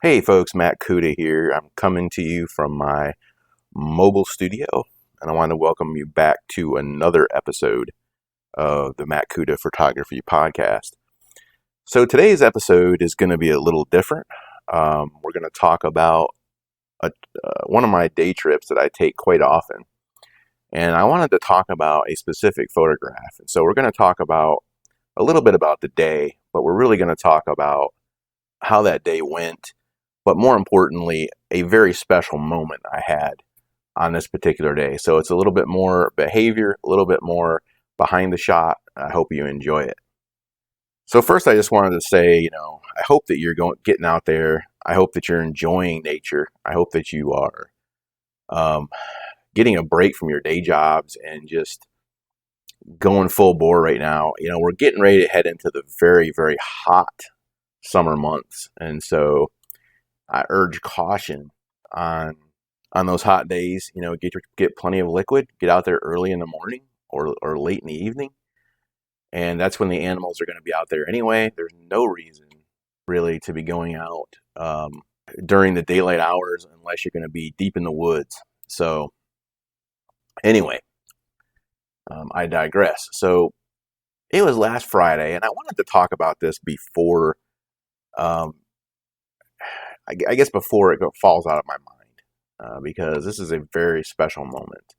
Hey folks, Matt Cuda here. I'm coming to you from my mobile studio, and I want to welcome you back to another episode of the Matt Cuda Photography Podcast. So today's episode is going to be a little different. We're going to talk about one of my day trips that I take quite often, and I wanted to talk about a specific photograph. And so we're going to talk about a little bit about the day, but we're really going to talk about how that day went, but more importantly, a very special moment I had on this particular day. So it's a little bit more behavior, a little bit more behind the shot. I hope you enjoy it. So first, I just wanted to say, I hope that you're getting out there. I hope that you're enjoying nature. I hope that you are getting a break from your day jobs and just going full bore right now. We're getting ready to head into the very, very hot summer months, and so I urge caution on those hot days. Get plenty of liquid. Get out there early in the morning or late in the evening, and that's when the animals are going to be out there anyway. There's no reason really to be going out during the daylight hours unless you're going to be deep in the woods. So anyway, I digress. So it was last Friday, and I wanted to talk about this before. I guess before it falls out of my mind, because this is a very special moment.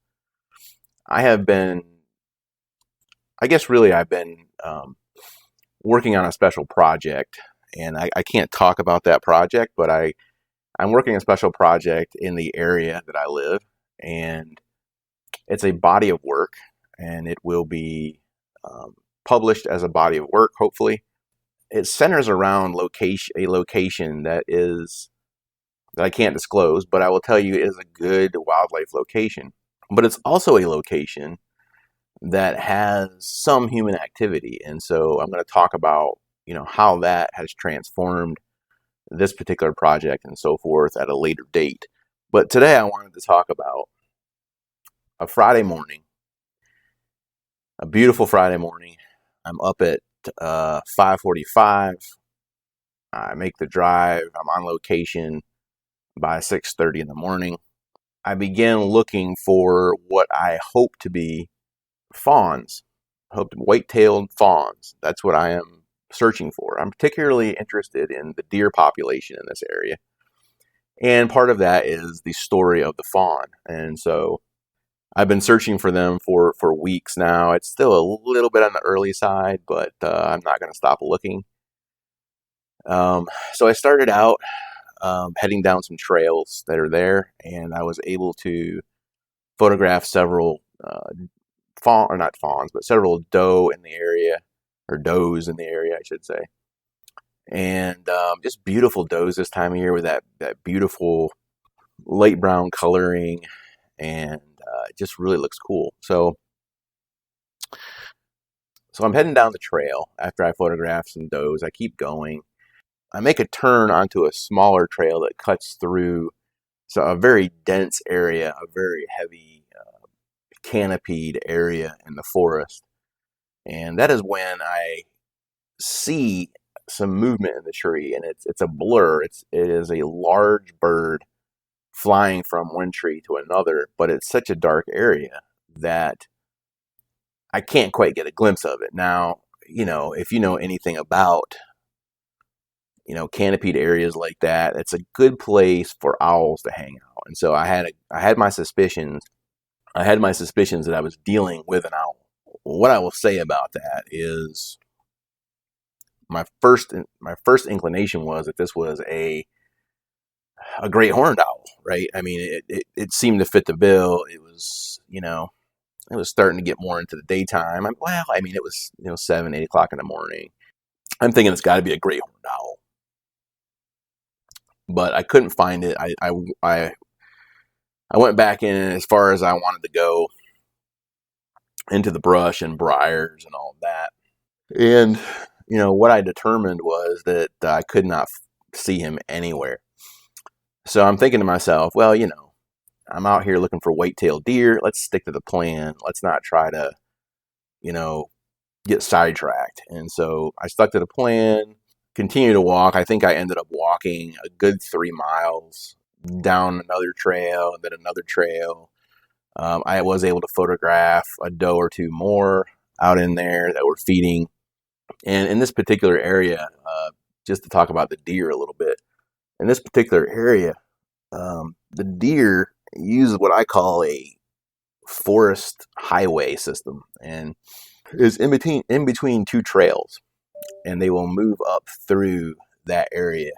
I've been working on a special project, and I can't talk about that project, but I'm working a special project in the area that I live, and it's a body of work, and it will be published as a body of work, hopefully. It centers around a location that I can't disclose, but I will tell you is a good wildlife location. But it's also a location that has some human activity, and so I'm going to talk about how that has transformed this particular project and so forth at a later date. But today I wanted to talk about a Friday morning, a beautiful Friday morning. I'm up at 5:45. I make the drive. I'm on location by 6:30 in the morning. I began looking for what I hope to be fawns, white-tailed fawns. That's what I am searching for. I'm particularly interested in the deer population in this area, and part of that is the story of the fawn. And so I've been searching for them for weeks now. It's still a little bit on the early side, but I'm not going to stop looking. So I started out heading down some trails that are there, and I was able to photograph several not fawns, but several doe in the area, or does in the area, I should say. And just beautiful does this time of year with that beautiful light brown coloring, and it just really looks cool. So I'm heading down the trail after I photograph some does. I keep going. I make a turn onto a smaller trail that cuts through a very dense area, a very heavy canopied area in the forest. And that is when I see some movement in the tree, and it's a blur. It is a large bird flying from one tree to another, but it's such a dark area that I can't quite get a glimpse of it. Now, if you know anything about canopied areas like that, it's a good place for owls to hang out. And so I had my suspicions. I had my suspicions that I was dealing with an owl. What I will say about that is my first inclination was that this was a great horned owl, right? I mean, it seemed to fit the bill. It was, it was starting to get more into the daytime. It was 7, 8 o'clock in the morning. I'm thinking it's got to be a great horned owl, but I couldn't find it. I went back in as far as I wanted to go into the brush and briars and all of that. And, what I determined was that I could not see him anywhere. So I'm thinking to myself, well, I'm out here looking for white-tailed deer. Let's stick to the plan. Let's not try to, get sidetracked. And so I stuck to the plan. continue to walk. I think I ended up walking a good 3 miles down another trail and then another trail. I was able to photograph a doe or two more out in there that were feeding. And in this particular area, just to talk about the deer a little bit, in this particular area, the deer use what I call a forest highway system, and is in between two trails, and they will move up through that area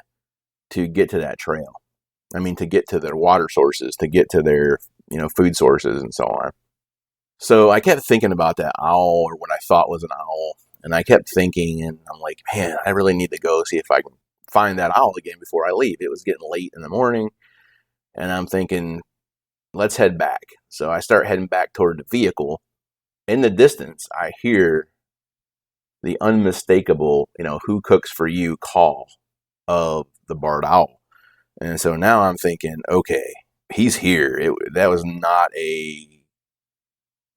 to get to that trail. I mean, to get to their water sources, to get to their food sources, and so on. So I kept thinking about that owl, or what I thought was an owl, and I kept thinking, and I'm like, man, I really need to go see if I can find that owl again before I leave. It was getting late in the morning, and I'm thinking, let's head back. So I start heading back toward the vehicle. In the distance, I hear the unmistakable, who cooks for you call of the barred owl. And so now I'm thinking, okay, he's here. That was not a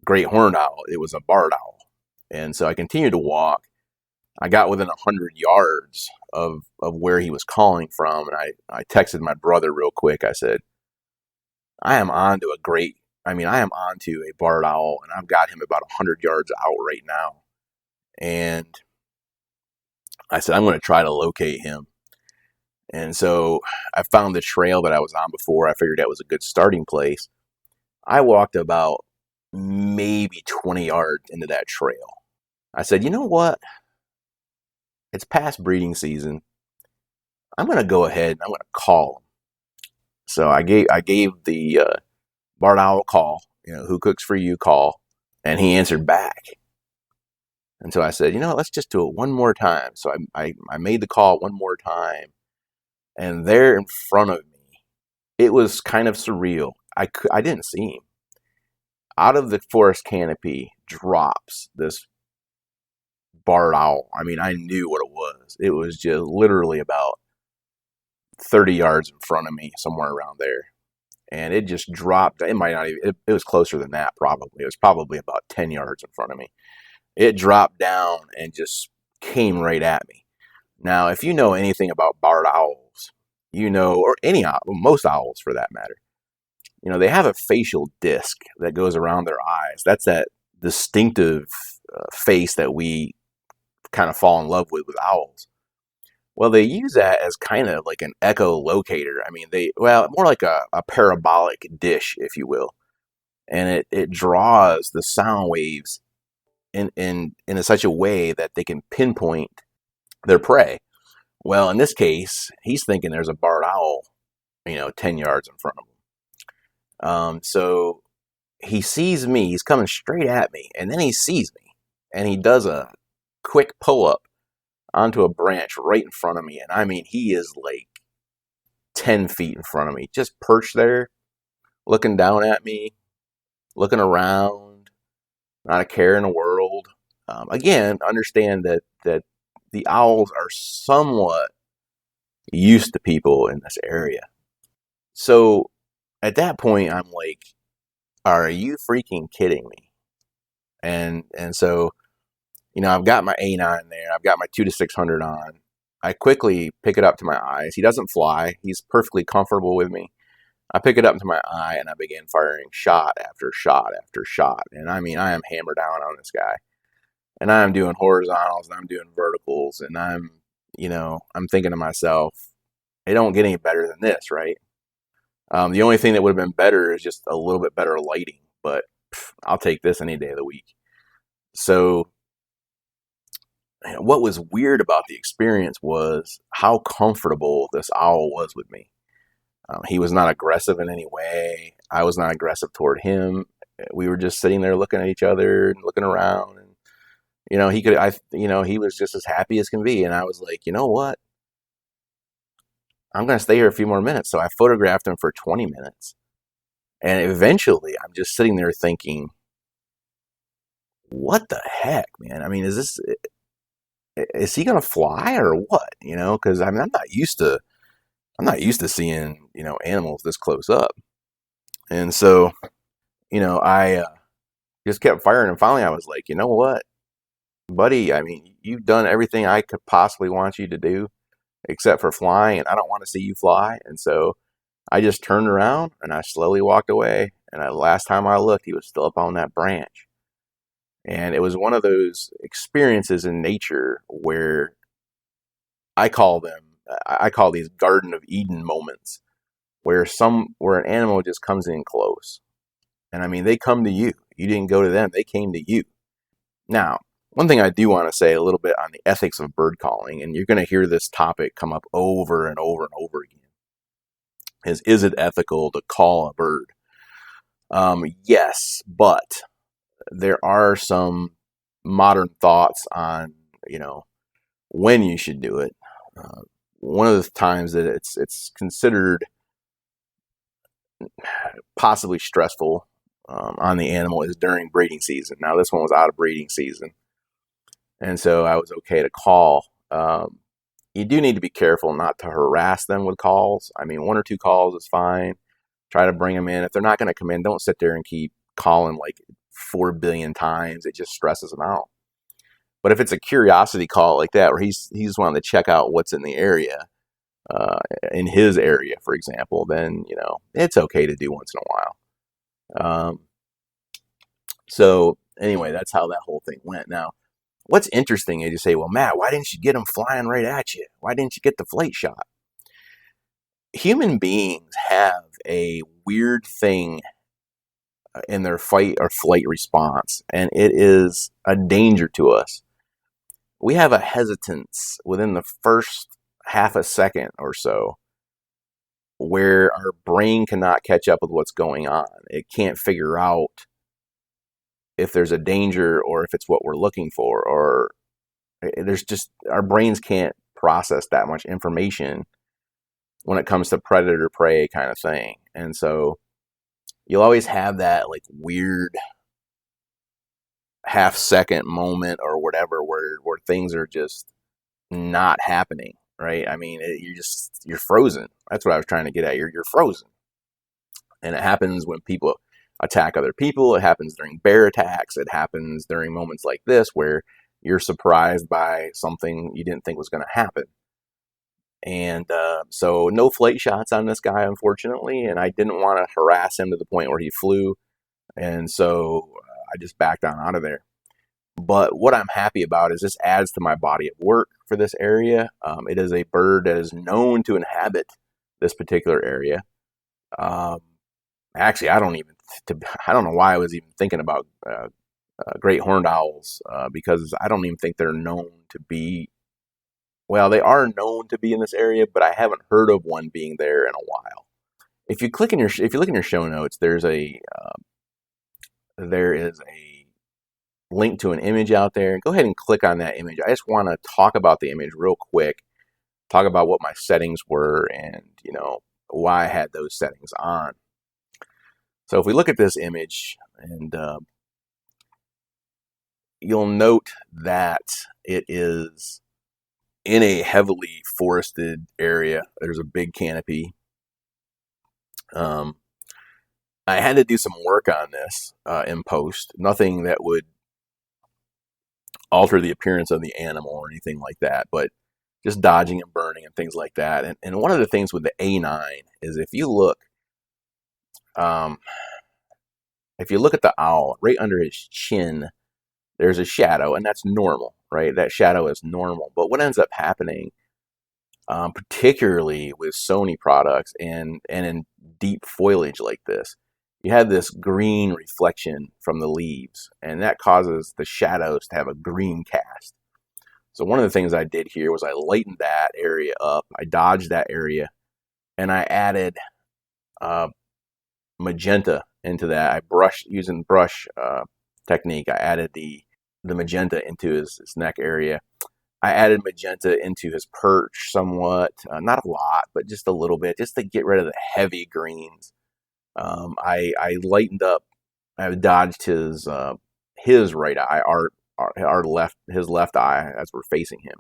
great horned owl. It was a barred owl. And so I continued to walk. I got within 100 yards of where he was calling from. And I texted my brother real quick. I said, I am on to a barred owl, and I've got him about 100 yards out right now. And I said, I'm going to try to locate him. And so I found the trail that I was on before. I figured that was a good starting place. I walked about maybe 20 yards into that trail. I said, you know what? It's past breeding season. I'm going to go ahead and I'm going to call him. So I gave the barred owl call, who cooks for you call, and he answered back. And so I said, let's just do it one more time. So I made the call one more time. And there in front of me, it was kind of surreal. I didn't see him. Out of the forest canopy drops this barred owl. I mean, I knew what it was. It was just literally about 30 yards in front of me, somewhere around there. And it just dropped. It might not even, it was closer than that probably. It was probably about 10 yards in front of me. It dropped down and just came right at me. Now, if you know anything about barred owls, or any owl, most owls for that matter, they have a facial disc that goes around their eyes. That's that distinctive face that we kind of fall in love with owls. Well, they use that as kind of like an echolocator. I mean, more like a parabolic dish, if you will. And it draws the sound waves in such a way that they can pinpoint their prey. Well, in this case, he's thinking there's a barred owl, 10 yards in front of him. So he sees me, he's coming straight at me, and then he sees me, and he does a quick pull-up onto a branch right in front of me. And I mean, he is like 10 feet in front of me, just perched there, looking down at me, looking around, not a care in the world. Again, understand that the owls are somewhat used to people in this area. So at that point, I'm like, are you freaking kidding me? And so, I've got my A9 there. I've got my 2 to 600 on. I quickly pick it up to my eyes. He doesn't fly. He's perfectly comfortable with me. I pick it up to my eye and I begin firing shot after shot after shot. And I mean, I am hammered down on this guy. And I'm doing horizontals and I'm doing verticals. And I'm thinking to myself, it don't get any better than this, right? The only thing that would have been better is just a little bit better lighting. But I'll take this any day of the week. So what was weird about the experience was how comfortable this owl was with me. He was not aggressive in any way. I was not aggressive toward him. We were just sitting there looking at each other and looking around, and he was just as happy as can be. And I was like, you know what? I'm going to stay here a few more minutes. So I photographed him for 20 minutes. And eventually I'm just sitting there thinking, what the heck, man? I mean, is he going to fly or what? Cause I mean, I'm not used to seeing, animals this close up. And so, I just kept firing. And finally I was like, you know what? buddy, I mean, you've done everything I could possibly want you to do except for flying, and I don't want to see you fly. And so I just turned around and I slowly walked away. And the last time I looked, he was still up on that branch. And it was one of those experiences in nature where I call them, I call these Garden of Eden moments, where an animal just comes in close. And I mean, they come to you. You didn't go to them, they came to you. Now, one thing I do want to say a little bit on the ethics of bird calling, and you're going to hear this topic come up over and over and over again, is it ethical to call a bird? Yes, but there are some modern thoughts on, when you should do it. Uh, One of the times that it's considered possibly stressful on the animal is during breeding season. Now, this one was out of breeding season, and so I was okay to call. You do need to be careful not to harass them with calls. I mean, one or two calls is fine. Try to bring them in. If they're not going to come in, don't sit there and keep calling like 4 billion times. It just stresses them out. But if it's a curiosity call like that, where he's wanting to check out what's in the area, in his area, for example, then it's okay to do once in a while. So anyway, that's how that whole thing went. Now, what's interesting is you say, well, Matt, why didn't you get them flying right at you? Why didn't you get the flight shot? Human beings have a weird thing in their fight or flight response, and it is a danger to us. We have a hesitance within the first half a second or so where our brain cannot catch up with what's going on. It can't figure out if there's a danger or if it's what we're looking for, or there's just, our brains can't process that much information when it comes to predator prey kind of thing. And so you'll always have that like weird half second moment or whatever where things are just not happening, right? I mean, you're frozen. That's what I was trying to get at. You're frozen. And it happens when people attack other people. It happens during bear attacks. It happens during moments like this where you're surprised by something you didn't think was going to happen. And so no flight shots on this guy, unfortunately, and I didn't want to harass him to the point where he flew. And so I just backed on out of there. But what I'm happy about is this adds to my body of work for this area. It is a bird that is known to inhabit this particular area. Actually, I don't know why I was even thinking about great horned owls, because I don't even think they're known to be. Well, they are known to be in this area, but I haven't heard of one being there in a while. If you look in your show notes, there is a link to an image out there. Go ahead and click on that image. I just want to talk about the image real quick, talk about what my settings were and, why I had those settings on. So if we look at this image, and you'll note that it is in a heavily forested area. There's a big canopy. I had to do some work on this in post. Nothing that would alter the appearance of the animal or anything like that, but just dodging and burning and things like that. And one of the things with the A9 is if you look at the owl, right under his chin, there's a shadow, and that's normal, right? That shadow is normal. But what ends up happening, particularly with Sony products and in deep foliage like this, you have this green reflection from the leaves, and that causes the shadows to have a green cast. So one of the things I did here was I lightened that area up, I dodged that area, and I added magenta into that. I brushed using brush technique. I added the magenta into his neck area. I added magenta into his perch somewhat, not a lot, but just a little bit, just to get rid of the heavy greens. I lightened up. I dodged his right eye, his left eye as we're facing him.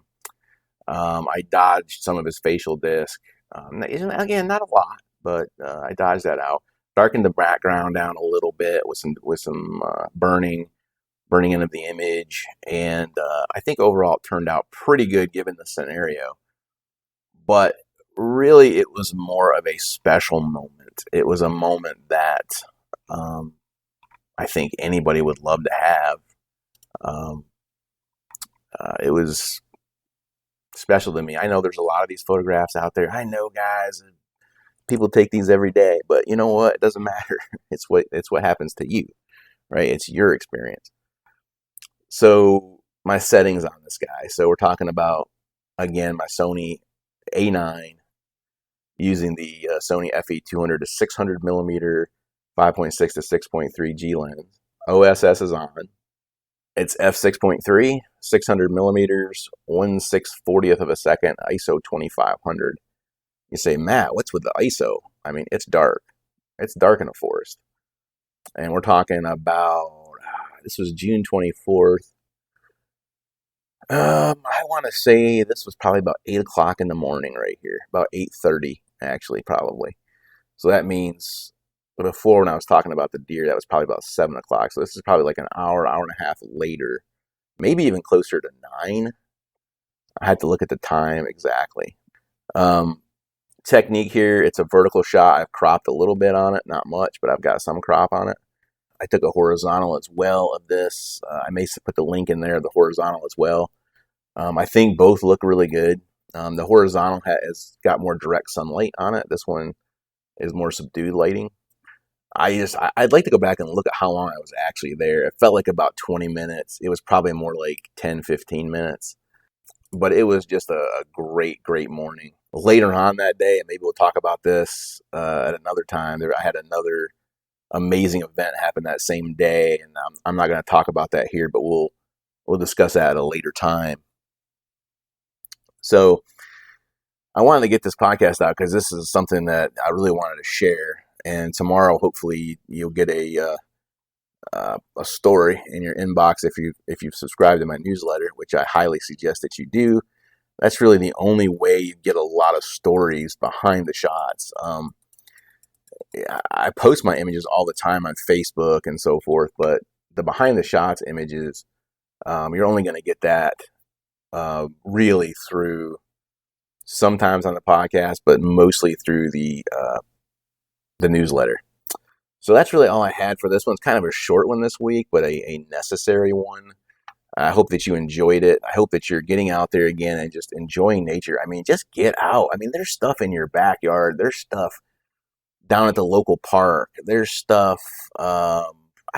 I dodged some of his facial disc. Again, not a lot, but I dodged that out. Darkened the background down a little bit with some burning. burning into the image. And I think overall it turned out pretty good given the scenario. But really, it was more of a special moment. It was a moment that um, I think anybody would love to have. Um, it was special to me. I know there's a lot of these photographs out there. I know, guys, people take these every day, but you know what? It doesn't matter. It's what happens to you, right? It's your experience. So my settings on this guy. So we're talking about, again, my Sony A9 using the Sony FE200 to 600 millimeter 5.6 to 6.3 G lens. OSS is on. It's f6.3, 600 millimeters, 1/640th of a second, ISO 2500. You say, Matt, what's with the ISO? I mean, it's dark. It's dark in a forest. And we're talking about, this was June 24th. I want to say this was probably about 8 o'clock in the morning right here. About 8:30, actually, probably. So that means before when I was talking about the deer, that was probably about 7 o'clock. So this is probably like an hour, hour and a half later. Maybe even closer to 9. I had to look at the time exactly. Technique here, it's a vertical shot. I've cropped a little bit on it, not much, but I've got some crop on it. I took a horizontal as well of this. I may put the link in there, the horizontal as well. I think both look really good. The horizontal has got more direct sunlight on it. This one is more subdued lighting. I'd like to go back and look at how long I was actually there. It felt like about 20 minutes. It was probably more like 10, 15 minutes. But it was just a great, great morning. Later on that day, and maybe we'll talk about this at another time, I had another amazing event happen that same day, and I'm not going to talk about that here, but we'll discuss that at a later time. So I wanted to get this podcast out because this is something that I really wanted to share. And tomorrow, hopefully, you'll get a story in your inbox if you've subscribed to my newsletter, which I highly suggest that you do. That's really the only way you get a lot of stories behind the shots. I post my images all the time on Facebook and so forth, but the behind the shots images, you're only going to get that really through sometimes on the podcast, but mostly through the newsletter. So that's really all I had for this one. It's kind of a short one this week, but a necessary one. I hope that you enjoyed it. I hope that you're getting out there again and just enjoying nature. I mean, just get out. I mean, there's stuff in your backyard. There's stuff down at the local park. There's stuff, I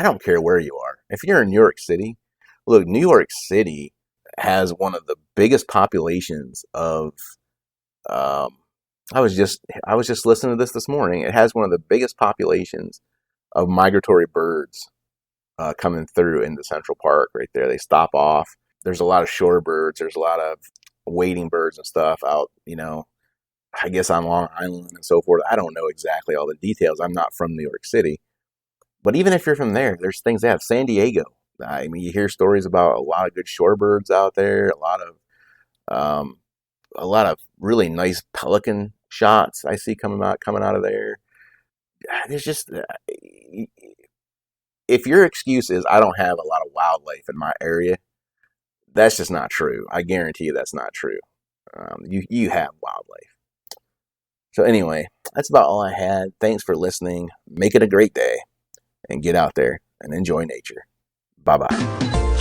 don't care where you are. If you're in New York City, look, New York City has one of the biggest populations of, I was just listening to this morning. It has one of the biggest populations of migratory birds coming through in the Central Park right there. They stop off. There's a lot of shorebirds. There's a lot of wading birds and stuff out, I guess on Long Island and so forth. I don't know exactly all the details. I'm not from New York City. But even if you're from there, there's things they have. San Diego. I mean, you hear stories about a lot of good shorebirds out there, a lot of really nice pelican shots I see coming out of there. There's just, if your excuse is I don't have a lot of wildlife in my area, that's just not true. I guarantee you that's not true. You have wildlife. So anyway, that's about all I had. Thanks for listening. Make it a great day and get out there and enjoy nature. Bye-bye.